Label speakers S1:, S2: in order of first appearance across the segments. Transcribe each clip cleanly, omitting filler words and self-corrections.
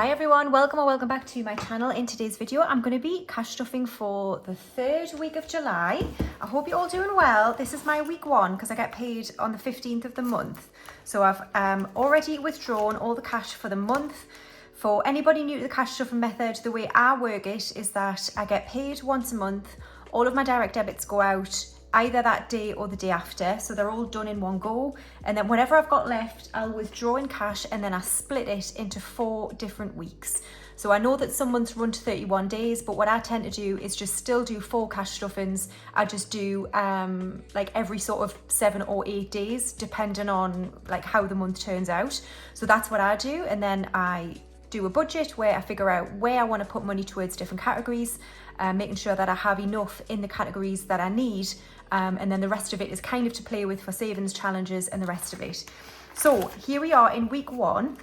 S1: Hi everyone, welcome or welcome back to my channel. In today's video I'm going to be cash stuffing for the third week of July. I hope you're all doing well. This is my week one because I get paid on the 15th of the month. So I've already withdrawn all the cash for the month. For anybody new to the cash stuffing method, the way I work it is that I get paid once a month. All of my direct debits go out either that day or the day after, so they're all done in one go, and then whatever I've got left I'll withdraw in cash, and then I split it into 4 different weeks. So I know that some months run to 31 days, but what I tend to do is just still do 4 cash stuffings. I just do like every sort of 7 or 8 days depending on like how the month turns out. So that's what I do, and then I do a budget where I figure out where I want to put money towards different categories, making sure that I have enough in the categories that I need, and then the rest of it is kind of to play with for savings challenges and the rest of it. So here we are in week one,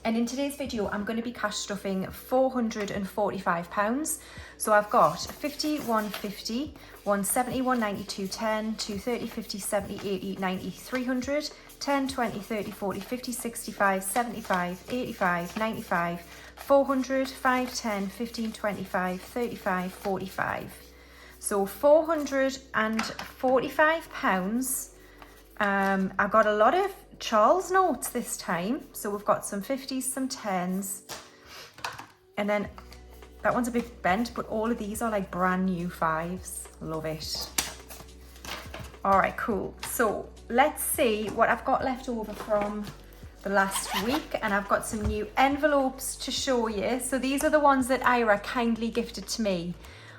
S1: and in today's video I'm going to be cash stuffing £445. So I've got 50, 150, 170, 190, 210, 230, 50, 70, 80, 90, 300, 10, 20, 30, 40, 50, 65, 75, 85, 95, 400, 5, 10, 15, 25, 35, 45. So £445. I got a lot of Charles notes this time. So we've got some 50s, some 10s. And then that one's a bit bent, but all of these are like brand new 5s. Love it. All right, cool. So let's see what I've got left over from the last week, and I've got some new envelopes to show you. So these are the ones that Ira kindly gifted to me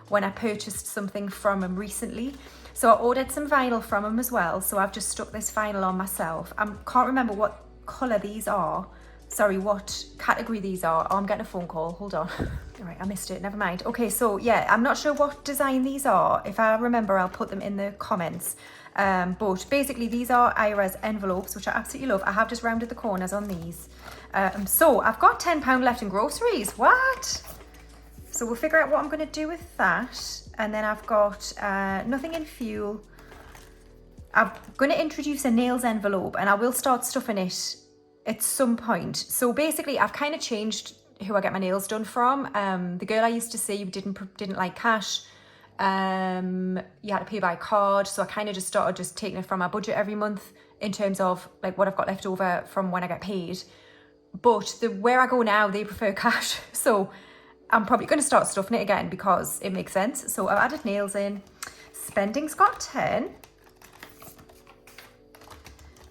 S1: when I purchased something from him recently. So I ordered some vinyl from him as well, so I've just stuck this vinyl on myself. I can't remember what colour these are. Sorry, what category these are. Oh, I'm getting a phone call, hold on. All right, I missed it, never mind. Okay, so yeah, I'm not sure what design these are. If I remember, I'll put them in the comments. But basically these are Ira's envelopes, which I absolutely love. I have just rounded the corners on these. So I've got £10 left in groceries. What? So we'll figure out what I'm going to do with that. And then I've got nothing in fuel. I'm going to introduce a nails envelope, and I will start stuffing it at some point. So basically I've kind of changed who I get my nails done from. The girl I used to see didn't like cash. You had to pay by card, so I kind of just started just taking it from my budget every month in terms of like what I've got left over from when I get paid. But where I go now, they prefer cash, so I'm probably going to start stuffing it again because it makes sense. So I've added nails in. Spending's got 10.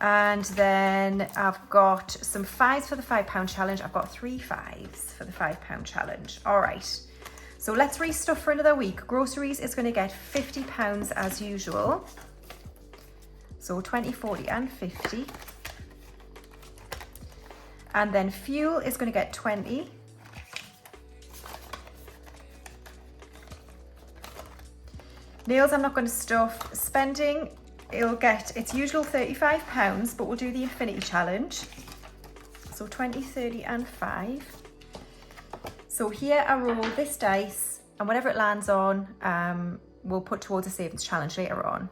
S1: And then I've got some 5s for the £5 challenge. I've got 3 5s for the £5 challenge. All right. So let's restuff for another week. Groceries is going to get £50 as usual. So 20, 40 and 50. And then fuel is going to get 20. Nails I'm not going to stuff. Spending, it'll get its usual £35, but we'll do the infinity challenge. So 20, 30 and 5. So here I roll this dice, and whatever it lands on, we'll put towards a savings challenge later on.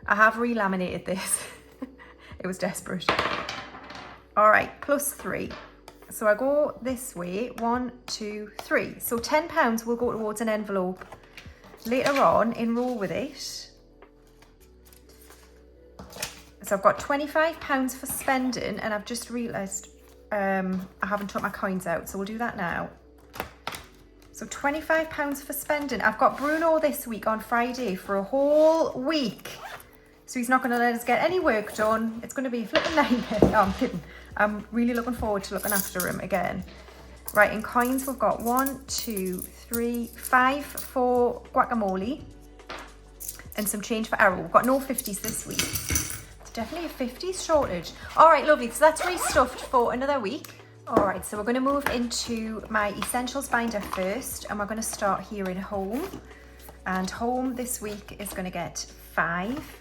S1: I have re-laminated this. It was desperate. All right, plus 3. So I go this way, 1, 2, 3. So £10 will go towards an envelope later on, enroll with it. So I've got £25 for spending, and I've just realised I haven't took my coins out, so we'll do that now. So £25 for spending. I've got Bruno this week on Friday for a whole week, so he's not going to let us get any work done. It's going to be a flipping nightmare. No, I'm kidding. I'm really looking forward to looking after him again. Right, in coins we've got 1, 2, 3, 5 for guacamole, and some change for Arrow. We've got no 50s this week. It's definitely a 50s shortage. All right, lovely. So that's restuffed for another week. All right, so we're going to move into my essentials binder first, and we're going to start here in home. And home this week is going to get 5.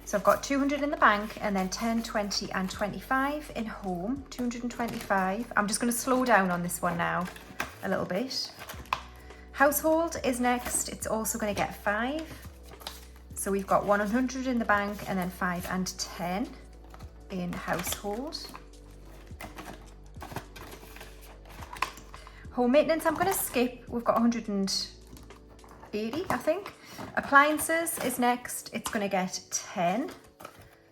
S1: So I've got 200 in the bank, and then 10, 20 and 25 in home. 225. I'm just going to slow down on this one now a little bit. Household is next. It's also going to get 5. So we've got 100 in the bank, and then 5 and 10 in household. Home maintenance, I'm going to skip. We've got 180, I think. Appliances is next. It's going to get 10.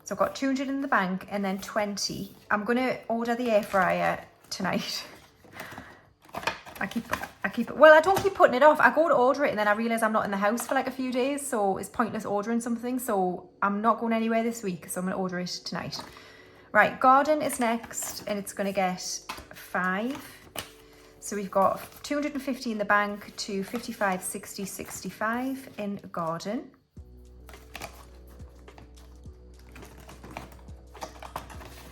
S1: So I've got 200 in the bank and then 20. I'm going to order the air fryer tonight. I don't keep putting it off. I go to order it and then I realise I'm not in the house for like a few days. So it's pointless ordering something. So I'm not going anywhere this week. So I'm going to order it tonight. Right, garden is next and it's going to get 5. So we've got 250 in the bank to 55, 60, 65 in garden.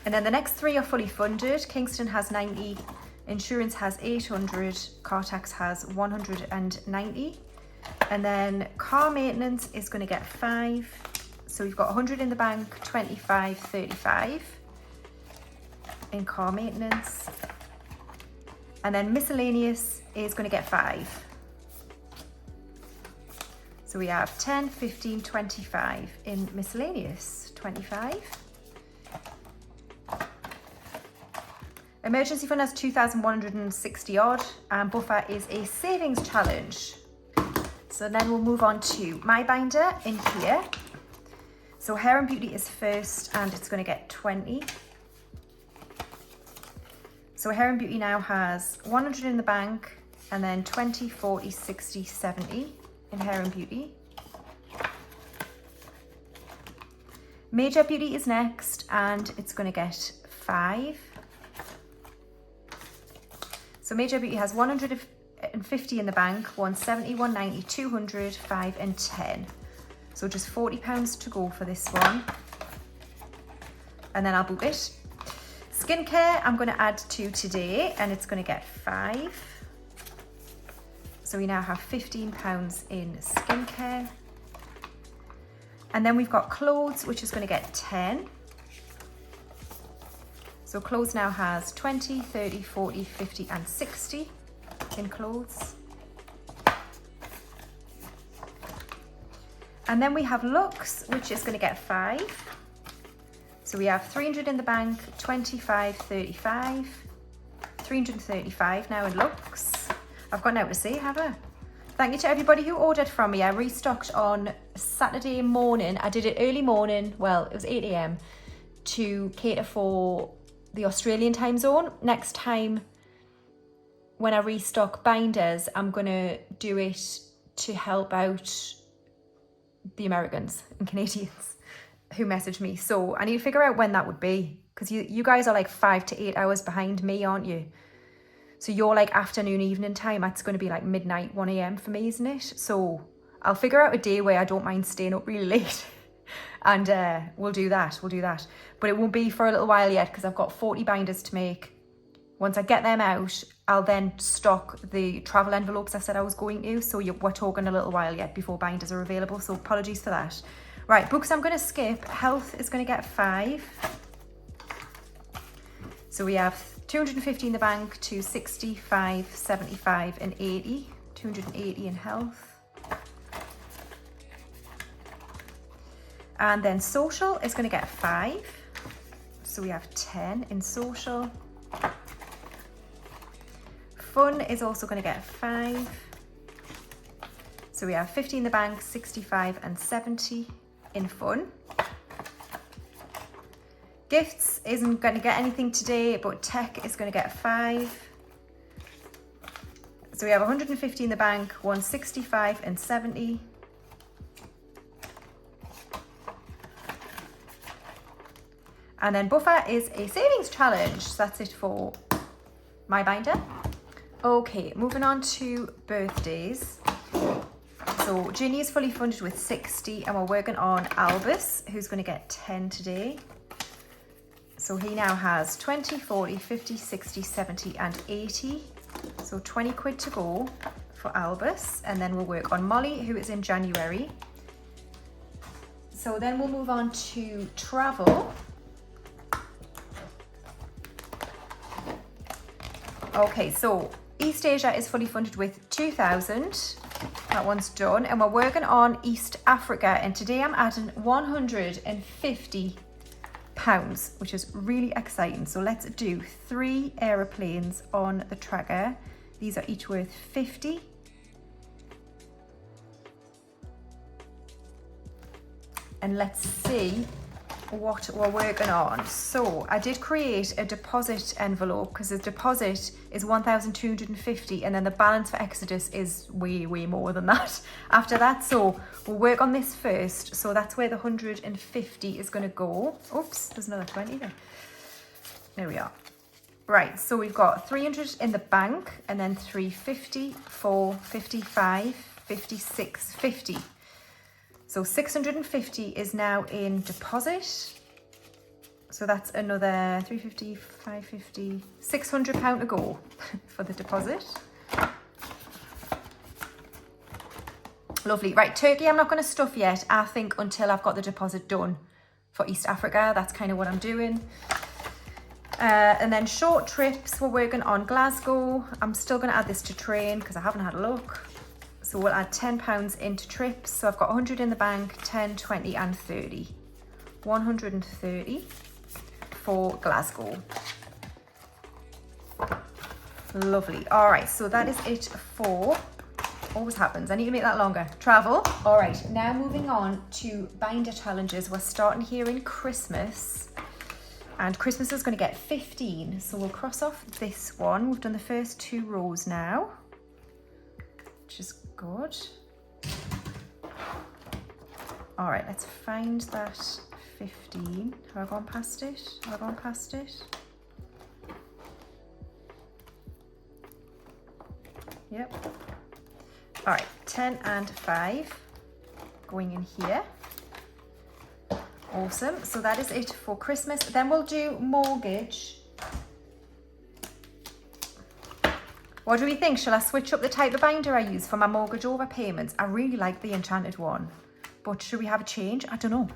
S1: And then the next 3 are fully funded. Kingston has 90, insurance has 800, car tax has 190. And then car maintenance is going to get 5. So we've got 100 in the bank, 25, 35 in car maintenance. And then miscellaneous is going to get 5. So we have 10, 15, 25 in miscellaneous, 25. Emergency fund has 2,160 odd, and buffer is a savings challenge. So then we'll move on to my binder in here. So hair and beauty is first, and it's going to get 20. So hair and beauty now has 100 in the bank, and then 20, 40, 60, 70 in hair and beauty. Major beauty is next, and it's going to get 5. So Major Beauty has 150 in the bank, 170, 190, 200, 5 and 10. So just £40 to go for this one. And then I'll book it. Skincare, I'm going to add to today and it's going to get 5. So we now have £15 in skincare. And then we've got clothes, which is going to get 10. So clothes now has 20, 30, 40, 50 and 60 in clothes. And then we have looks, which is going to get 5. So we have 300 in the bank, 25, 35, 335 now in looks. I've got now to say, have I? Thank you to everybody who ordered from me. I restocked on Saturday morning. I did it early morning. Well, it was 8 a.m. to cater for the Australian time zone. Next time when I restock binders, I'm gonna do it to help out the Americans and Canadians who message me. So I need to figure out when that would be, because you guys are like 5 to 8 hours behind me, aren't you? So you're like afternoon, evening time. That's going to be like midnight, 1 a.m. for me, isn't it? So I'll figure out a day where I don't mind staying up really late. And we'll do that. But it won't be for a little while yet because I've got 40 binders to make. Once I get them out, I'll then stock the travel envelopes I said I was going to. So we're talking a little while yet before binders are available. So apologies for that. Right, books I'm going to skip. Health is going to get 5. So we have 250 in the bank to 65, 75 and 80. 280 in health. And then social is going to get 5. So we have 10 in social. Fun is also going to get 5. So we have 50 in the bank, 65 and 70 in fun. Gifts isn't going to get anything today, but tech is going to get 5. So we have 150 in the bank, 165 and 70. And then buffer is a savings challenge. So that's it for my binder. Okay, moving on to birthdays. So Ginny is fully funded with 60 and we're working on Albus, who's going to get 10 today. So he now has 20, 40, 50, 60, 70 and 80. So 20 quid to go for Albus. And then we'll work on Molly, who is in January. So then we'll move on to travel. Okay, so East Asia is fully funded with 2,000. That one's done. And we're working on East Africa. And today I'm adding £150, which is really exciting. So let's do 3 aeroplanes on the tracker These are each worth 50. And let's see what we're working on. So I did create a deposit envelope because the deposit is 1,250 and then the balance for Exodus is way more than that after that. So we'll work on this first. So that's where the 150 is going to go. Oops, there's another 20 there. There we are. Right, so we've got 300 in the bank and then 350, 4, 55, 56, 50. So 650 is now in deposit. So that's another 350, 550, £600 to go for the deposit. Lovely. Right, turkey I'm not going to stuff yet, I think, until I've got the deposit done for East Africa. That's kind of what I'm doing. And then short trips, we're working on Glasgow. I'm still going to add this to train because I haven't had a look. So we'll add £10 into trips. So I've got 100 in the bank, 10, 20 and 30. 130 for Glasgow. Lovely. All right, so that is it for, always happens, I need to make that longer, travel. All right, now moving on to binder challenges. We're starting here in Christmas. And Christmas is going to get 15. So we'll cross off this one. We've done the first 2 rows now, which is good. All right, let's find that 15. Have I gone past it? Have I gone past it? Yep. All right, 10 and 5 going in here. Awesome. So that is it for Christmas. Then we'll do mortgage. What do we think? Shall I switch up the type of binder I use for my mortgage overpayments? I really like the enchanted one, but should we have a change? I don't know.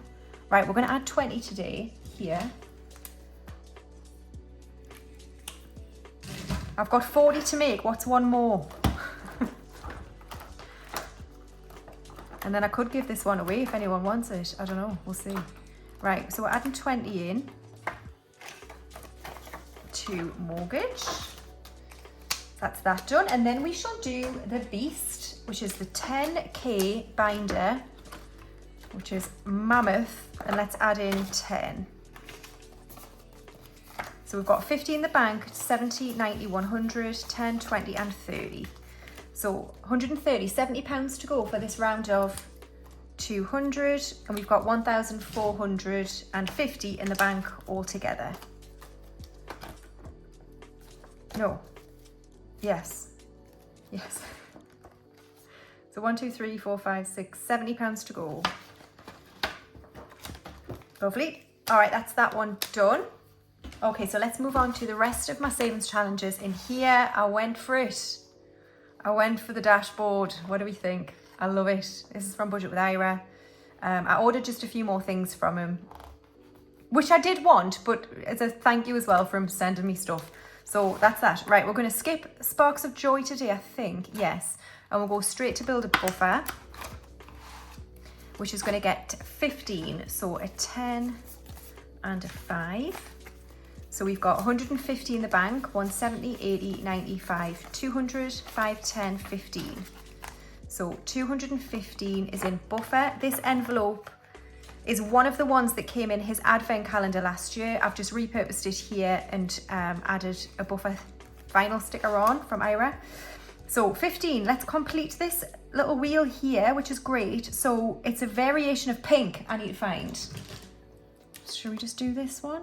S1: Right, we're going to add 20 today here. I've got 40 to make. What's one more? And then I could give this one away if anyone wants it. I don't know. We'll see. Right, so we're adding 20 in to mortgage. That's that done. And then we shall do the beast, which is the 10k binder, which is mammoth. And let's add in 10. So we've got 50 in the bank, 70, 90, 100, 10, 20 and 30. So 130, £70 to go for this round of 200, and we've got 1,450 in the bank altogether. No. Yes. Yes. So 1, 2, 3, 4, 5, 6, £70 to go. Lovely. All right, that's that one done. Okay, so let's move on to the rest of my savings challenges. In here, I went for it. I went for the dashboard. What do we think? I love it. This is from Budget with Ira. I ordered just a few more things from him, which I did want, but as a thank you as well for him sending me stuff. So that's that. Right, we're going to skip Sparks of Joy today, I think. Yes. And we'll go straight to build a buffer, which is going to get 15. So a 10 and a 5. So we've got 150 in the bank, 170, 80, 95, 200, 5, 10, 15. So 215 is in buffer. This envelope is one of the ones that came in his advent calendar last year. I've just repurposed it here and added a buffer vinyl sticker on from Ira. So 15, let's complete this little wheel here, which is great. So it's a variation of pink I need to find. Should we just do this one?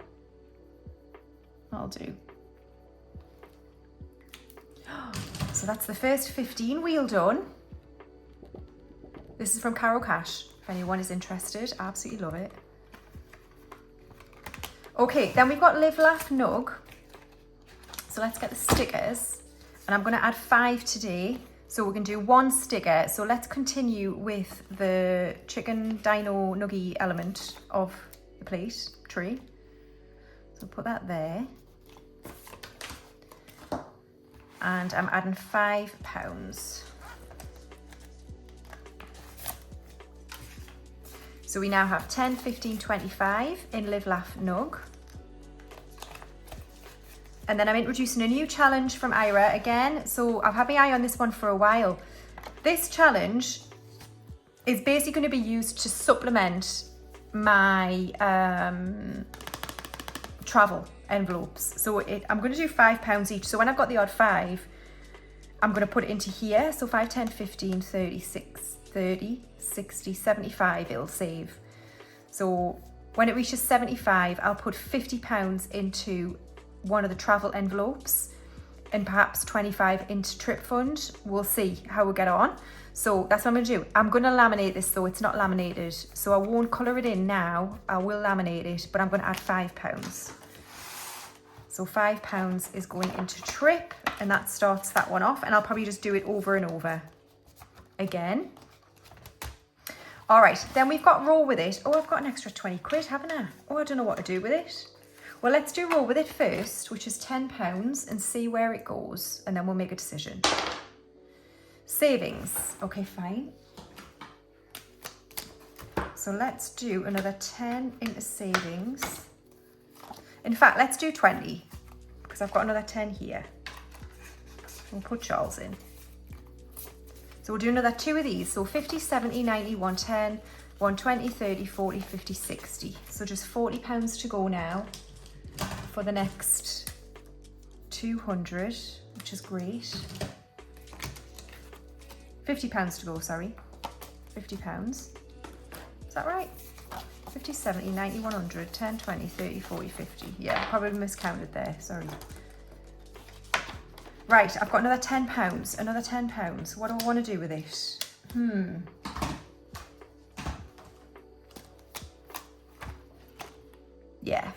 S1: I'll do. So that's the first 15 wheel done. This is from Carol Cash, if anyone is interested. I absolutely love it. Okay, then we've got Live, Laugh, Nug. So let's get the stickers. And I'm going to add 5 today. So we can do 1 sticker. So let's continue with the chicken dino nuggy element of the plate, tree. So put that there. And I'm adding £5. So we now have 10, 15, 25 in Live, Laugh, Nug. And then I'm introducing a new challenge from Ira again. So I've had my eye on this one for a while. This challenge is basically going to be used to supplement my travel envelopes. So I'm going to do £5 each. So when I've got the odd 5, I'm going to put it into here. So 5, 10, 15, 36, 30, 60, 75 it'll save. So when it reaches 75, I'll put £50 into one of the travel envelopes and perhaps 25 into trip fund. We'll see how we get on. So that's what I'm going to do. I'm going to laminate this though. It's not laminated, so I won't colour it in now. I will laminate it, but I'm going to add £5. So £5 is going into trip, and that starts that one off, and I'll probably just do it over and over again. All right, then we've got roll with it. Oh, I've got an extra 20 quid, haven't I? Oh, I don't know what to do with it. Well, let's do roll with it first, which is £10, and see where it goes, and then we'll make a decision. Savings. Okay, fine. So let's do another 10 into savings. In fact, let's do 20, because I've got another 10 here. We'll put Charles in. So we'll do another 2 of these. So 50, 70, 90, 110, 120, 30, 40, 50, 60. So just £40 to go now for the next 200, which is great. £50 to go, sorry. £50. Is that right? 50, 70, 90, 100, 10, 20, 30, 40, 50. Yeah, probably miscounted there, sorry. Right, I've got another £10. Another £10. What do I want to do with it? Yeah.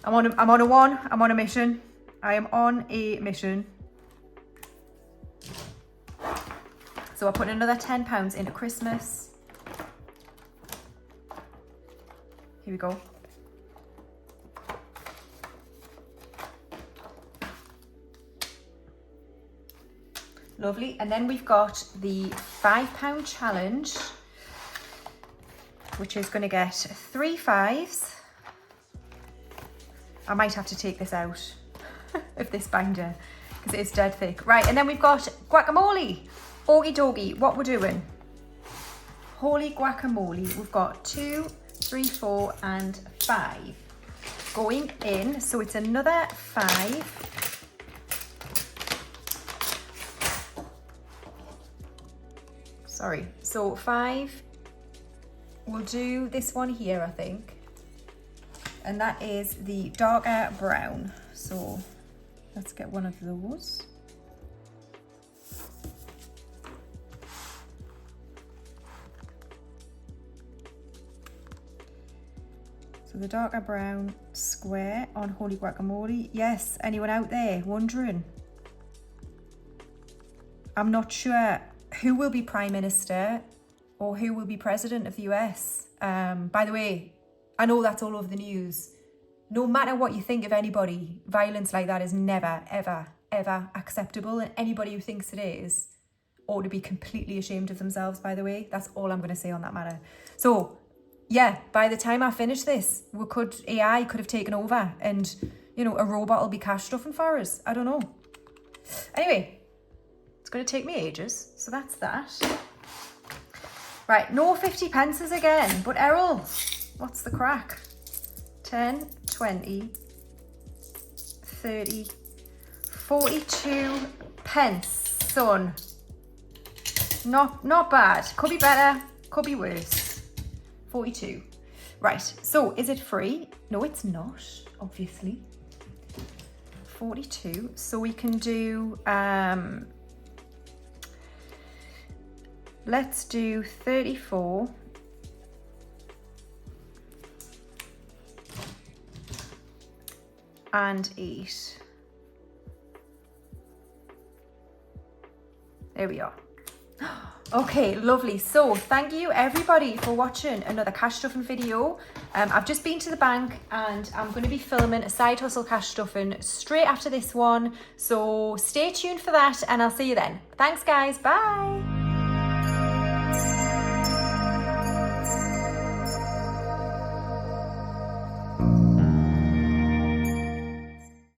S1: I'm on a mission. I am on a mission. So I put another £10 into Christmas. Here we go. Lovely. And then we've got the £5 challenge, which is going to get 3 5s. I might have to take this out of this binder because it is dead thick. Right, and then we've got guacamole. Okie dokie, what we're doing. Holy guacamole. We've got 2, 3, 4, and 5 going in. So it's another 5. Sorry, so 5. We'll do this one here, I think. And that is the darker brown. So let's get one of those. So the darker brown square on Holy Guacamole. Yes, anyone out there wondering? I'm not sure who will be Prime Minister or who will be President of the US. By the way, I know that's all over the news. No matter what you think of anybody, violence like that is never, ever, ever acceptable. And anybody who thinks it is ought to be completely ashamed of themselves, by the way. That's all I'm going to say on that matter. So, yeah, by the time I finish this, AI could have taken over and, you know, a robot will be cash stuffing for us. I don't know. Anyway, it's going to take me ages. So that's that. Right, no 50 pences again. But Errol, what's the crack? 10, 20, 30, 42 pence, son. Not bad. Could be better, could be worse. 42. Right, so is it free? No, it's not, obviously. 42. So we can do, let's do 34. And 8. There we are. Okay, lovely. So thank you everybody for watching another cash stuffing video. I've just been to the bank and I'm going to be filming a side hustle cash stuffing straight after this one. So stay tuned for that and I'll see you then. Thanks guys. Bye.